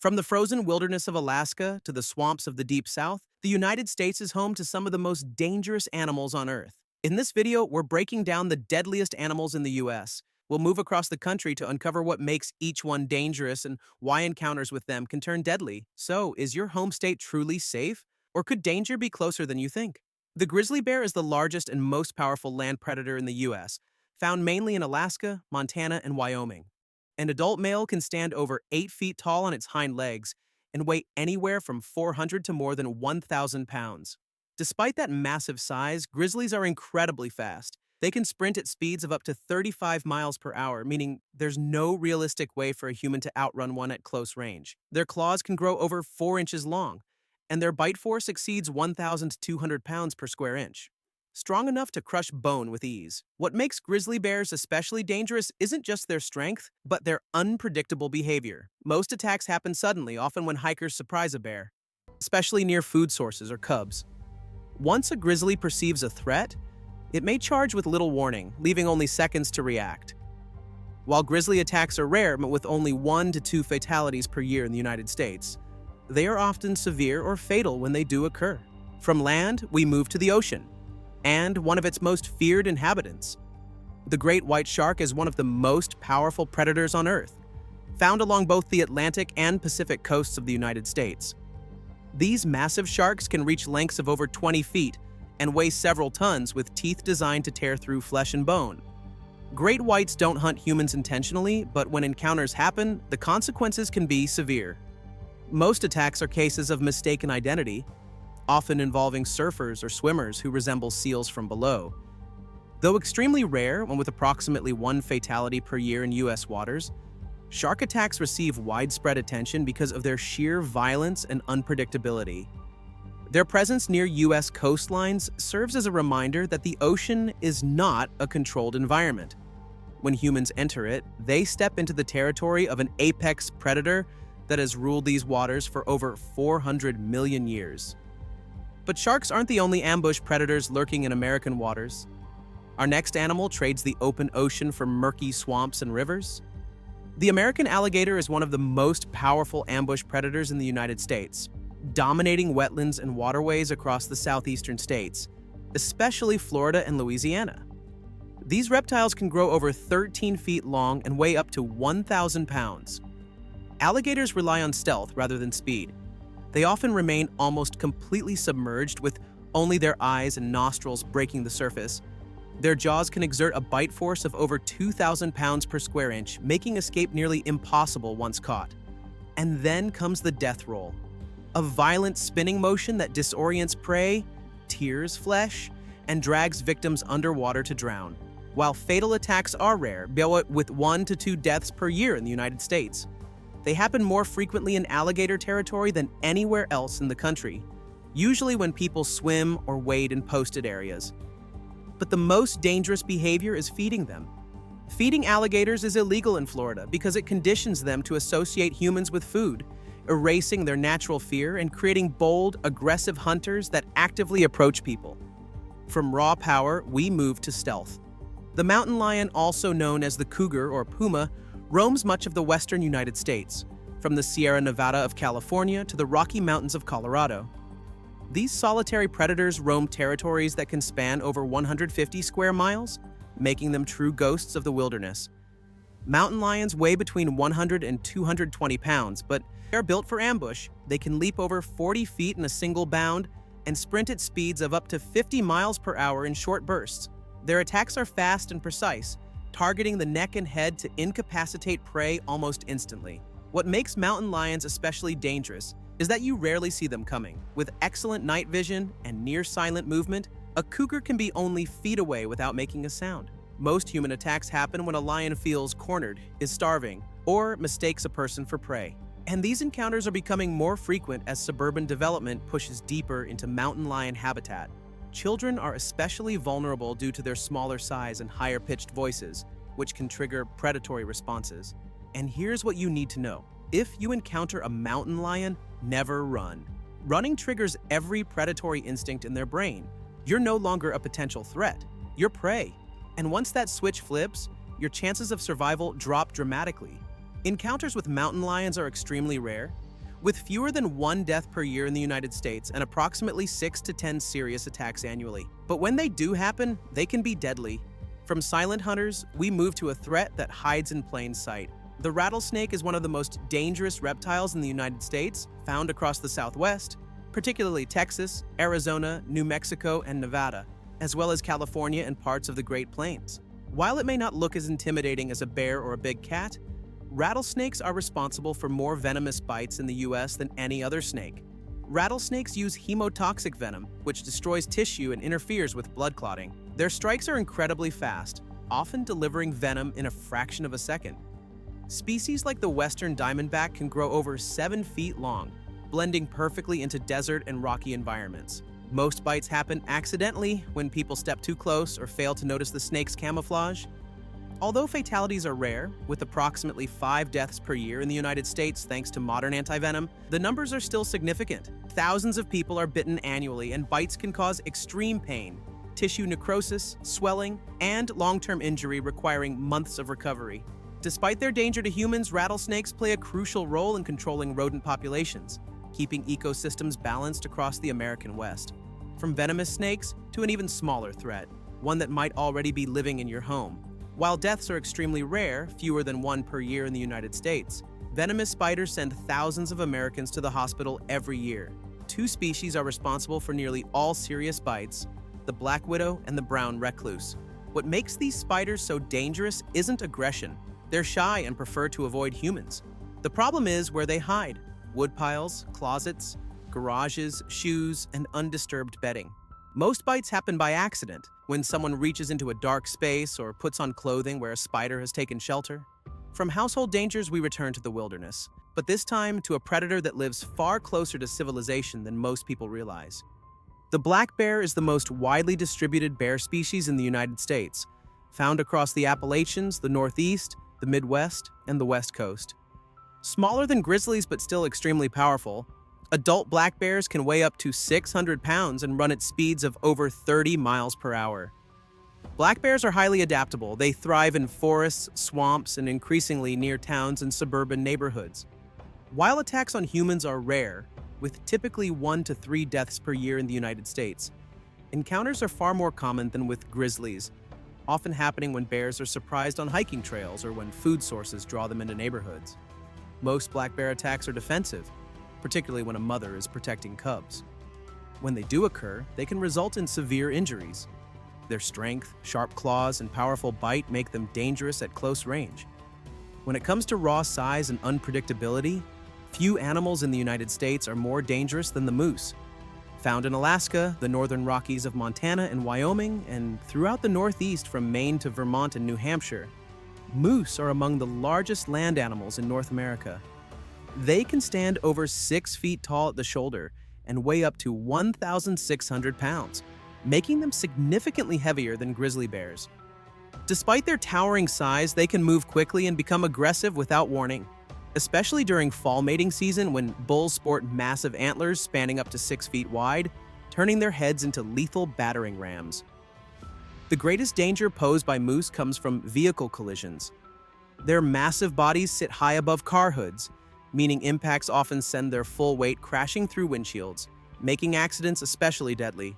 From the frozen wilderness of Alaska to the swamps of the Deep South, the United States is home to some of the most dangerous animals on Earth. In this video, we're breaking down the deadliest animals in the US. We'll move across the country to uncover what makes each one dangerous and why encounters with them can turn deadly. So, is your home state truly safe? Or could danger be closer than you think? The grizzly bear is the largest and most powerful land predator in the US, found mainly in Alaska, Montana, and Wyoming. An adult male can stand over 8 feet tall on its hind legs and weigh anywhere from 400 to more than 1,000 pounds. Despite that massive size, grizzlies are incredibly fast. They can sprint at speeds of up to 35 miles per hour, meaning there's no realistic way for a human to outrun one at close range. Their claws can grow over 4 inches long, and their bite force exceeds 1,200 pounds per square inch. Strong enough to crush bone with ease. What makes grizzly bears especially dangerous isn't just their strength, but their unpredictable behavior. Most attacks happen suddenly, often when hikers surprise a bear, especially near food sources or cubs. Once a grizzly perceives a threat, it may charge with little warning, leaving only seconds to react. While grizzly attacks are rare, but with only 1 to 2 fatalities per year in the United States, they are often severe or fatal when they do occur. From land, we move to the ocean, and one of its most feared inhabitants. The great white shark is one of the most powerful predators on Earth, found along both the Atlantic and Pacific coasts of the United States. These massive sharks can reach lengths of over 20 feet and weigh several tons with teeth designed to tear through flesh and bone. Great whites don't hunt humans intentionally, but when encounters happen, the consequences can be severe. Most attacks are cases of mistaken identity, often involving surfers or swimmers who resemble seals from below. Though extremely rare, and with approximately 1 fatality per year in U.S. waters, shark attacks receive widespread attention because of their sheer violence and unpredictability. Their presence near U.S. coastlines serves as a reminder that the ocean is not a controlled environment. When humans enter it, they step into the territory of an apex predator that has ruled these waters for over 400 million years. But sharks aren't the only ambush predators lurking in American waters. Our next animal trades the open ocean for murky swamps and rivers. The American alligator is one of the most powerful ambush predators in the United States, dominating wetlands and waterways across the southeastern states, especially Florida and Louisiana. These reptiles can grow over 13 feet long and weigh up to 1,000 pounds. Alligators rely on stealth rather than speed. They often remain almost completely submerged, with only their eyes and nostrils breaking the surface. Their jaws can exert a bite force of over 2,000 pounds per square inch, making escape nearly impossible once caught. And then comes the death roll, a violent spinning motion that disorients prey, tears flesh, and drags victims underwater to drown. While fatal attacks are rare, with 1 to 2 deaths per year in the United States, they happen more frequently in alligator territory than anywhere else in the country, usually when people swim or wade in posted areas. But the most dangerous behavior is feeding them. Feeding alligators is illegal in Florida because it conditions them to associate humans with food, erasing their natural fear and creating bold, aggressive hunters that actively approach people. From raw power, we move to stealth. The mountain lion, also known as the cougar or puma, roams much of the western United States, from the Sierra Nevada of California to the Rocky Mountains of Colorado. These solitary predators roam territories that can span over 150 square miles, making them true ghosts of the wilderness. Mountain lions weigh between 100 and 220 pounds, but they are built for ambush. They can leap over 40 feet in a single bound and sprint at speeds of up to 50 miles per hour in short bursts. Their attacks are fast and precise, targeting the neck and head to incapacitate prey almost instantly. What makes mountain lions especially dangerous is that you rarely see them coming. With excellent night vision and near-silent movement, a cougar can be only feet away without making a sound. Most human attacks happen when a lion feels cornered, is starving, or mistakes a person for prey. And these encounters are becoming more frequent as suburban development pushes deeper into mountain lion habitat. Children are especially vulnerable due to their smaller size and higher-pitched voices, which can trigger predatory responses. And here's what you need to know. If you encounter a mountain lion, never run. Running triggers every predatory instinct in their brain. You're no longer a potential threat. You're prey. And once that switch flips, your chances of survival drop dramatically. Encounters with mountain lions are extremely rare, With fewer than one death per year in the United States and approximately 6 to 10 serious attacks annually. But when they do happen, they can be deadly. From silent hunters, we move to a threat that hides in plain sight. The rattlesnake is one of the most dangerous reptiles in the United States, found across the Southwest, particularly Texas, Arizona, New Mexico, and Nevada, as well as California and parts of the Great Plains. While it may not look as intimidating as a bear or a big cat, rattlesnakes are responsible for more venomous bites in the US than any other snake. Rattlesnakes use hemotoxic venom, which destroys tissue and interferes with blood clotting. Their strikes are incredibly fast, often delivering venom in a fraction of a second. Species like the western diamondback can grow over 7 feet long, blending perfectly into desert and rocky environments. Most bites happen accidentally when people step too close or fail to notice the snake's camouflage. Although fatalities are rare, with approximately 5 deaths per year in the United States thanks to modern antivenom, the numbers are still significant. Thousands of people are bitten annually, and bites can cause extreme pain, tissue necrosis, swelling, and long-term injury requiring months of recovery. Despite their danger to humans, rattlesnakes play a crucial role in controlling rodent populations, keeping ecosystems balanced across the American West. From venomous snakes to an even smaller threat, one that might already be living in your home. While deaths are extremely rare, fewer than 1 per year in the United States, venomous spiders send thousands of Americans to the hospital every year. 2 species are responsible for nearly all serious bites, the black widow and the brown recluse. What makes these spiders so dangerous isn't aggression. They're shy and prefer to avoid humans. The problem is where they hide: woodpiles, closets, garages, shoes, and undisturbed bedding. Most bites happen by accident, when someone reaches into a dark space or puts on clothing where a spider has taken shelter. From household dangers, we return to the wilderness, but this time to a predator that lives far closer to civilization than most people realize. The black bear is the most widely distributed bear species in the United States, found across the Appalachians, the Northeast, the Midwest, and the West Coast. Smaller than grizzlies but still extremely powerful, adult black bears can weigh up to 600 pounds and run at speeds of over 30 miles per hour. Black bears are highly adaptable. They thrive in forests, swamps, and increasingly near towns and suburban neighborhoods. While attacks on humans are rare, with typically 1 to 3 deaths per year in the United States, encounters are far more common than with grizzlies, often happening when bears are surprised on hiking trails or when food sources draw them into neighborhoods. Most black bear attacks are defensive, particularly when a mother is protecting cubs. When they do occur, they can result in severe injuries. Their strength, sharp claws, and powerful bite make them dangerous at close range. When it comes to raw size and unpredictability, few animals in the United States are more dangerous than the moose. Found in Alaska, the northern Rockies of Montana and Wyoming, and throughout the Northeast from Maine to Vermont and New Hampshire, moose are among the largest land animals in North America. They can stand over 6 feet tall at the shoulder and weigh up to 1,600 pounds, making them significantly heavier than grizzly bears. Despite their towering size, they can move quickly and become aggressive without warning, especially during fall mating season when bulls sport massive antlers spanning up to 6 feet wide, turning their heads into lethal battering rams. The greatest danger posed by moose comes from vehicle collisions. Their massive bodies sit high above car hoods, meaning impacts often send their full weight crashing through windshields, making accidents especially deadly.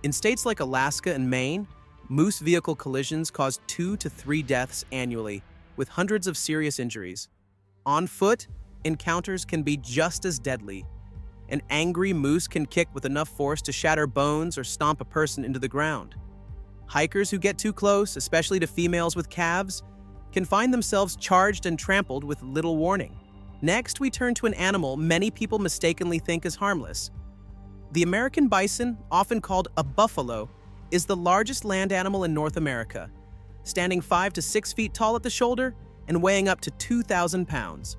In states like Alaska and Maine, moose vehicle collisions cause 2 to 3 deaths annually, with hundreds of serious injuries. On foot, encounters can be just as deadly. An angry moose can kick with enough force to shatter bones or stomp a person into the ground. Hikers who get too close, especially to females with calves, can find themselves charged and trampled with little warning. Next, we turn to an animal many people mistakenly think is harmless. The American bison, often called a buffalo, is the largest land animal in North America, standing 5 to 6 feet tall at the shoulder and weighing up to 2,000 pounds.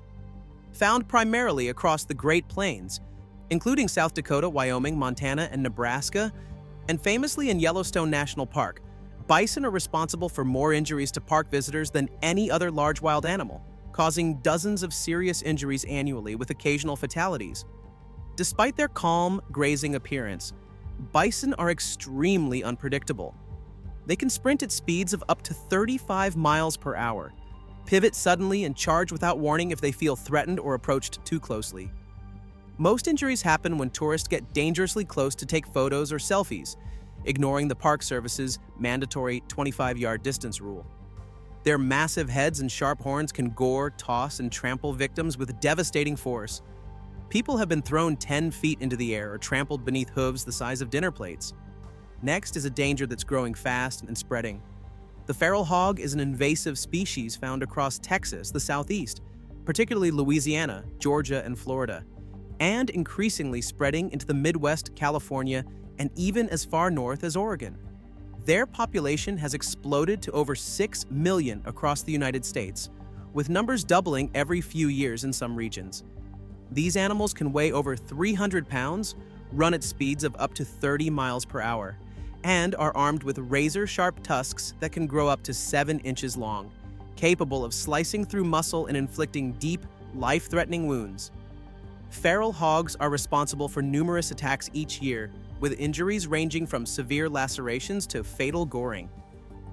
Found primarily across the Great Plains, including South Dakota, Wyoming, Montana, and Nebraska, and famously in Yellowstone National Park, bison are responsible for more injuries to park visitors than any other large wild animal, causing dozens of serious injuries annually with occasional fatalities. Despite their calm, grazing appearance, bison are extremely unpredictable. They can sprint at speeds of up to 35 miles per hour, pivot suddenly and charge without warning if they feel threatened or approached too closely. Most injuries happen when tourists get dangerously close to take photos or selfies, ignoring the Park Service's mandatory 25-yard distance rule. Their massive heads and sharp horns can gore, toss, and trample victims with devastating force. People have been thrown 10 feet into the air or trampled beneath hooves the size of dinner plates. Next is a danger that's growing fast and spreading. The feral hog is an invasive species found across Texas, the Southeast, particularly Louisiana, Georgia, and Florida, and increasingly spreading into the Midwest, California, and even as far north as Oregon. Their population has exploded to over 6 million across the United States, with numbers doubling every few years in some regions. These animals can weigh over 300 pounds, run at speeds of up to 30 miles per hour, and are armed with razor-sharp tusks that can grow up to 7 inches long, capable of slicing through muscle and inflicting deep, life-threatening wounds. Feral hogs are responsible for numerous attacks each year, with injuries ranging from severe lacerations to fatal goring.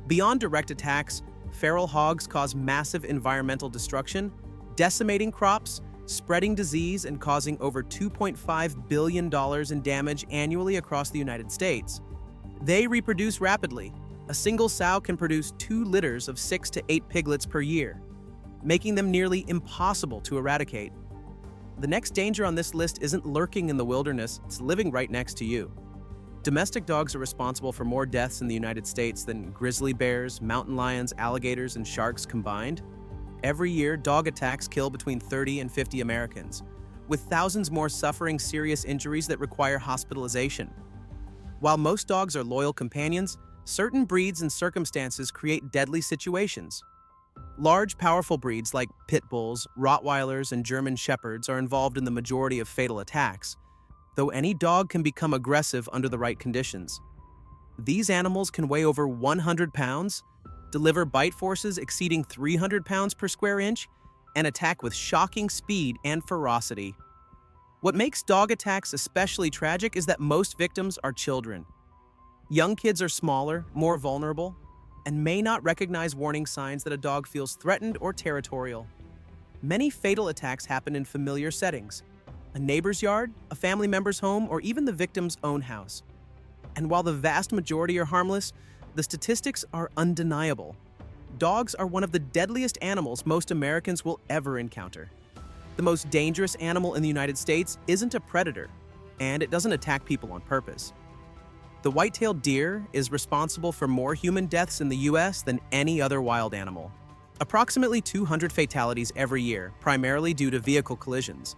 Beyond direct attacks, feral hogs cause massive environmental destruction, decimating crops, spreading disease, and causing over $2.5 billion in damage annually across the United States. They reproduce rapidly. A single sow can produce 2 litters of 6 to 8 piglets per year, making them nearly impossible to eradicate. The next danger on this list isn't lurking in the wilderness, it's living right next to you. Domestic dogs are responsible for more deaths in the United States than grizzly bears, mountain lions, alligators, and sharks combined. Every year, dog attacks kill between 30 and 50 Americans, with thousands more suffering serious injuries that require hospitalization. While most dogs are loyal companions, certain breeds and circumstances create deadly situations. Large, powerful breeds like pit bulls, Rottweilers, and German shepherds are involved in the majority of fatal attacks, though any dog can become aggressive under the right conditions. These animals can weigh over 100 pounds, deliver bite forces exceeding 300 pounds per square inch, and attack with shocking speed and ferocity. What makes dog attacks especially tragic is that most victims are children. Young kids are smaller, more vulnerable, and may not recognize warning signs that a dog feels threatened or territorial. Many fatal attacks happen in familiar settings: a neighbor's yard, a family member's home, or even the victim's own house. And while the vast majority are harmless, the statistics are undeniable. Dogs are one of the deadliest animals most Americans will ever encounter. The most dangerous animal in the United States isn't a predator, and it doesn't attack people on purpose. The white-tailed deer is responsible for more human deaths in the U.S. than any other wild animal. Approximately 200 fatalities every year, primarily due to vehicle collisions.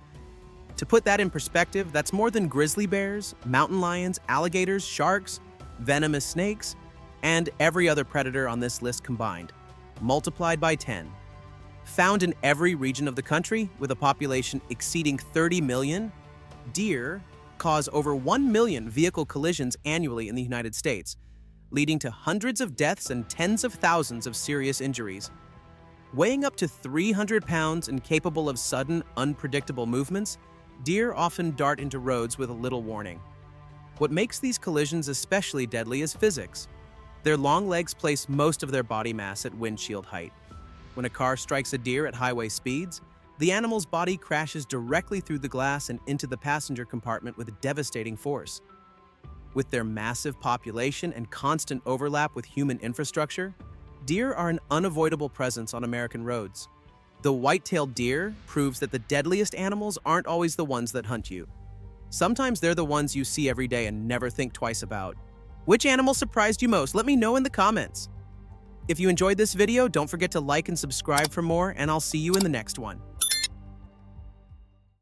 To put that in perspective, that's more than grizzly bears, mountain lions, alligators, sharks, venomous snakes, and every other predator on this list combined, multiplied by 10. Found in every region of the country, with a population exceeding 30 million, deer cause over 1 million vehicle collisions annually in the United States, leading to hundreds of deaths and tens of thousands of serious injuries. Weighing up to 300 pounds and capable of sudden, unpredictable movements, deer often dart into roads with little warning. What makes these collisions especially deadly is physics. Their long legs place most of their body mass at windshield height. When a car strikes a deer at highway speeds, the animal's body crashes directly through the glass and into the passenger compartment with devastating force. With their massive population and constant overlap with human infrastructure, deer are an unavoidable presence on American roads. The white-tailed deer proves that the deadliest animals aren't always the ones that hunt you. Sometimes they're the ones you see every day and never think twice about. Which animal surprised you most? Let me know in the comments. If you enjoyed this video, don't forget to like and subscribe for more, and I'll see you in the next one.